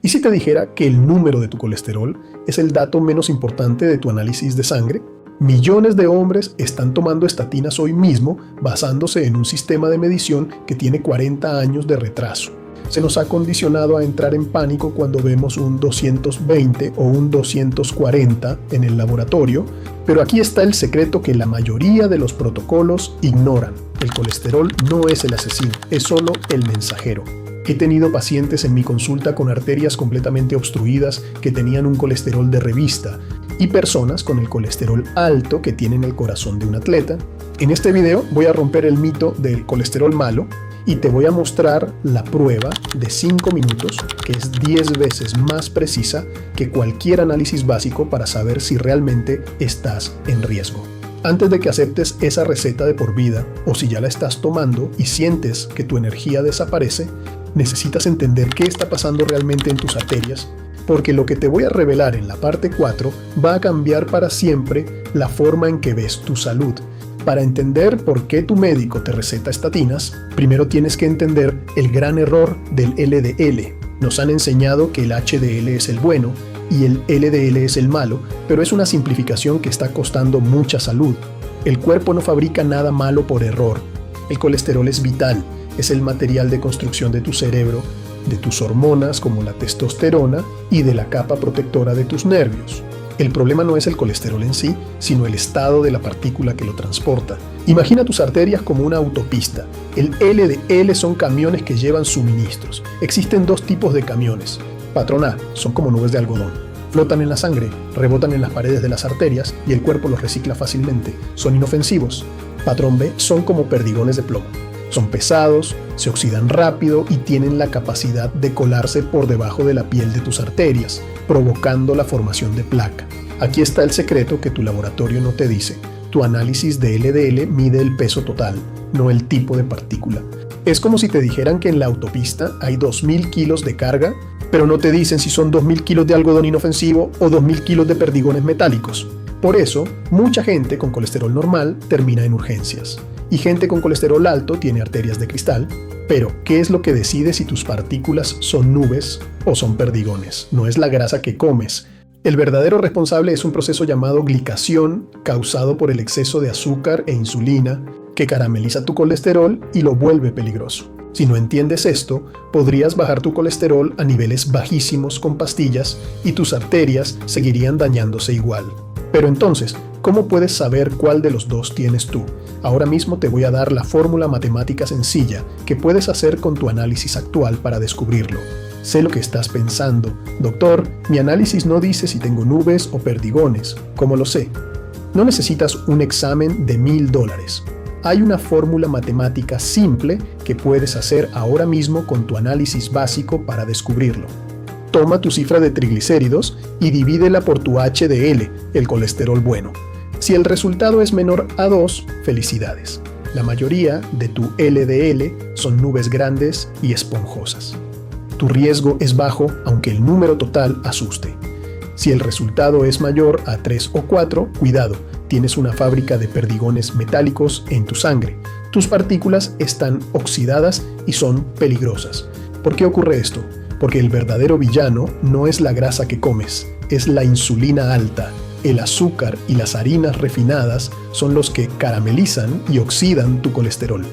¿Y si te dijera que el número de tu colesterol es el dato menos importante de tu análisis de sangre? Millones de hombres están tomando estatinas hoy mismo basándose en un sistema de medición que tiene 40 años de retraso. Se nos ha condicionado a entrar en pánico cuando vemos un 220 o un 240 en el laboratorio, pero aquí está el secreto que la mayoría de los protocolos ignoran. El colesterol no es el asesino, es solo el mensajero. He tenido pacientes en mi consulta con arterias completamente obstruidas que tenían un colesterol de revista y personas con el colesterol alto que tienen el corazón de un atleta. En este video voy a romper el mito del colesterol malo y te voy a mostrar la prueba de 5 minutos que es 10 veces más precisa que cualquier análisis básico para saber si realmente estás en riesgo. Antes de que aceptes esa receta de por vida o si ya la estás tomando y sientes que tu energía desaparece, necesitas entender qué está pasando realmente en tus arterias, porque lo que te voy a revelar en la parte 4 va a cambiar para siempre la forma en que ves tu salud. Para entender por qué tu médico te receta estatinas, primero tienes que entender el gran error del LDL. Nos han enseñado que el HDL es el bueno y el LDL es el malo, pero es una simplificación que está costando mucha salud. El cuerpo no fabrica nada malo por error. El colesterol es vital, es el material de construcción de tu cerebro, de tus hormonas como la testosterona y de la capa protectora de tus nervios. El problema no es el colesterol en sí, sino el estado de la partícula que lo transporta. Imagina tus arterias como una autopista. El LDL son camiones que llevan suministros. Existen dos tipos de camiones. Patrón A, son como nubes de algodón. Flotan en la sangre, rebotan en las paredes de las arterias y el cuerpo los recicla fácilmente. Son inofensivos. Patrón B, son como perdigones de plomo. Son pesados, se oxidan rápido y tienen la capacidad de colarse por debajo de la piel de tus arterias, provocando la formación de placa. Aquí está el secreto que tu laboratorio no te dice. Tu análisis de LDL mide el peso total, no el tipo de partícula. Es como si te dijeran que en la autopista hay 2000 kilos de carga, pero no te dicen si son 2000 kilos de algodón inofensivo o 2000 kilos de perdigones metálicos. Por eso, mucha gente con colesterol normal termina en urgencias. Y gente con colesterol alto tiene arterias de cristal. Pero, ¿qué es lo que decide si tus partículas son nubes o son perdigones? No es la grasa que comes. El verdadero responsable es un proceso llamado glicación, causado por el exceso de azúcar e insulina, que carameliza tu colesterol y lo vuelve peligroso. Si no entiendes esto, podrías bajar tu colesterol a niveles bajísimos con pastillas y tus arterias seguirían dañándose igual. Pero entonces, ¿cómo puedes saber cuál de los dos tienes tú? Ahora mismo te voy a dar la fórmula matemática sencilla que puedes hacer con tu análisis actual para descubrirlo. Sé lo que estás pensando. Doctor, mi análisis no dice si tengo nubes o perdigones. ¿Cómo lo sé? No necesitas un examen de $1000. Hay una fórmula matemática simple que puedes hacer ahora mismo con tu análisis básico para descubrirlo. Toma tu cifra de triglicéridos y divídela por tu HDL, el colesterol bueno. Si el resultado es menor a 2, felicidades. La mayoría de tu LDL son nubes grandes y esponjosas. Tu riesgo es bajo, aunque el número total asuste. Si el resultado es mayor a 3 o 4, cuidado, tienes una fábrica de perdigones metálicos en tu sangre. Tus partículas están oxidadas y son peligrosas. ¿Por qué ocurre esto? Porque el verdadero villano no es la grasa que comes, es la insulina alta. El azúcar y las harinas refinadas son los que caramelizan y oxidan tu colesterol.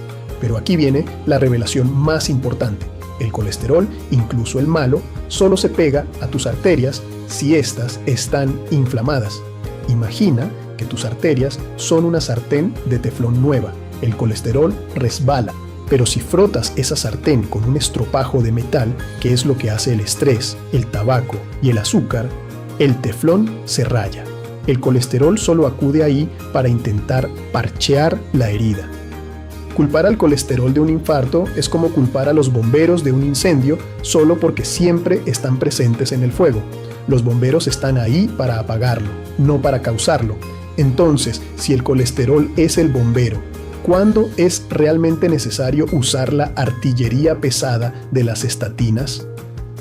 Pero aquí viene la revelación más importante. El colesterol, incluso el malo, solo se pega a tus arterias si éstas están inflamadas. Imagina que tus arterias son una sartén de teflón nueva. El colesterol resbala. Pero si frotas esa sartén con un estropajo de metal, que es lo que hace el estrés, el tabaco y el azúcar, el teflón se raya. El colesterol solo acude ahí para intentar parchear la herida. Culpar al colesterol de un infarto es como culpar a los bomberos de un incendio solo porque siempre están presentes en el fuego. Los bomberos están ahí para apagarlo, no para causarlo. Entonces, si el colesterol es el bombero, ¿cuándo es realmente necesario usar la artillería pesada de las estatinas?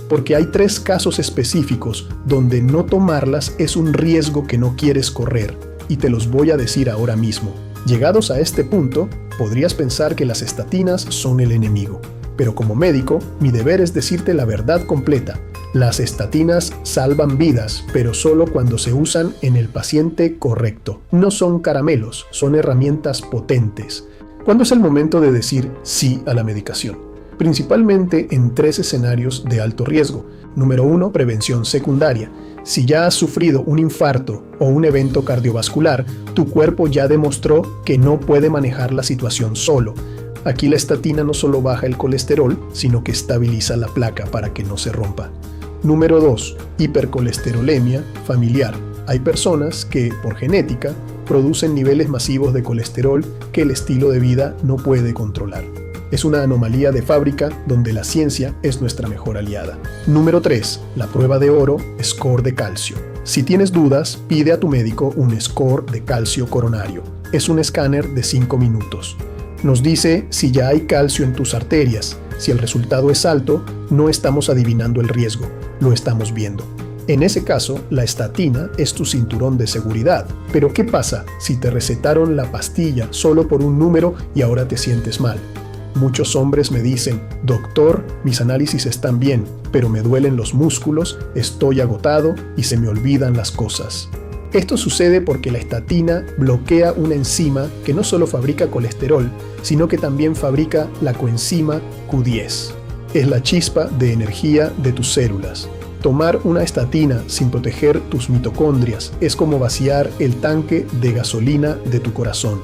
Porque hay 3 casos específicos donde no tomarlas es un riesgo que no quieres correr, y te los voy a decir ahora mismo. Llegados a este punto, podrías pensar que las estatinas son el enemigo, pero como médico, mi deber es decirte la verdad completa. Las estatinas salvan vidas, pero solo cuando se usan en el paciente correcto. No son caramelos, son herramientas potentes. ¿Cuándo es el momento de decir sí a la medicación? Principalmente en 3 escenarios de alto riesgo. Número 1, prevención secundaria. Si ya has sufrido un infarto o un evento cardiovascular, tu cuerpo ya demostró que no puede manejar la situación solo. Aquí la estatina no solo baja el colesterol, sino que estabiliza la placa para que no se rompa. Número 2, hipercolesterolemia familiar. Hay personas que, por genética, producen niveles masivos de colesterol que el estilo de vida no puede controlar. Es una anomalía de fábrica donde la ciencia es nuestra mejor aliada. Número 3. La prueba de oro, score de calcio. Si tienes dudas, pide a tu médico un score de calcio coronario. Es un escáner de 5 minutos. Nos dice si ya hay calcio en tus arterias. Si el resultado es alto, no estamos adivinando el riesgo, lo estamos viendo. En ese caso, la estatina es tu cinturón de seguridad. Pero ¿qué pasa si te recetaron la pastilla solo por un número y ahora te sientes mal? Muchos hombres me dicen, doctor, mis análisis están bien, pero me duelen los músculos, estoy agotado y se me olvidan las cosas. Esto sucede porque la estatina bloquea una enzima que no solo fabrica colesterol, sino que también fabrica la coenzima Q10. Es la chispa de energía de tus células. Tomar una estatina sin proteger tus mitocondrias es como vaciar el tanque de gasolina de tu corazón.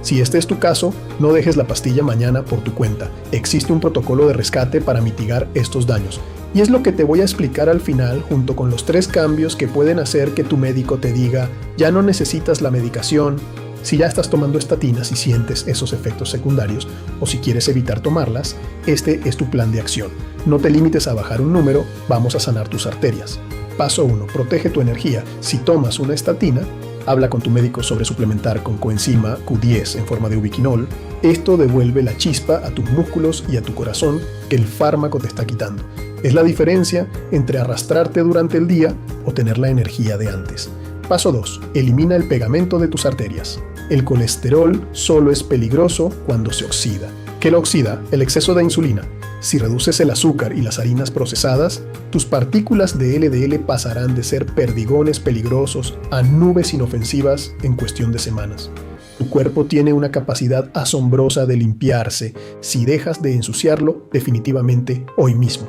Si este es tu caso, no dejes la pastilla mañana por tu cuenta. Existe un protocolo de rescate para mitigar estos daños. Y es lo que te voy a explicar al final, junto con los 3 cambios que pueden hacer que tu médico te diga, ya no necesitas la medicación. Si ya estás tomando estatinas y sientes esos efectos secundarios, o si quieres evitar tomarlas, este es tu plan de acción. No te limites a bajar un número, vamos a sanar tus arterias. Paso 1. Protege tu energía. Si tomas una estatina, habla con tu médico sobre suplementar con coenzima Q10 en forma de ubiquinol. Esto devuelve la chispa a tus músculos y a tu corazón que el fármaco te está quitando. Es la diferencia entre arrastrarte durante el día o tener la energía de antes. Paso 2. Elimina el pegamento de tus arterias. El colesterol solo es peligroso cuando se oxida. ¿Qué lo oxida? El exceso de insulina. Si reduces el azúcar y las harinas procesadas, tus partículas de LDL pasarán de ser perdigones peligrosos a nubes inofensivas en cuestión de semanas. Tu cuerpo tiene una capacidad asombrosa de limpiarse si dejas de ensuciarlo definitivamente hoy mismo.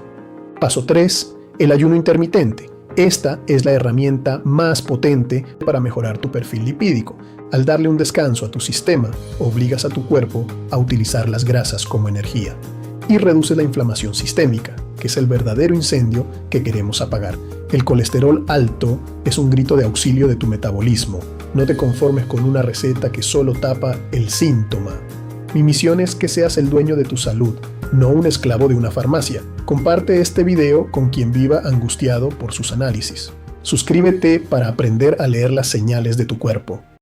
Paso 3. El ayuno intermitente. Esta es la herramienta más potente para mejorar tu perfil lipídico. Al darle un descanso a tu sistema, obligas a tu cuerpo a utilizar las grasas como energía. Y reduce la inflamación sistémica, que es el verdadero incendio que queremos apagar. El colesterol alto es un grito de auxilio de tu metabolismo. No te conformes con una receta que solo tapa el síntoma. Mi misión es que seas el dueño de tu salud, no un esclavo de una farmacia. Comparte este video con quien viva angustiado por sus análisis. Suscríbete para aprender a leer las señales de tu cuerpo.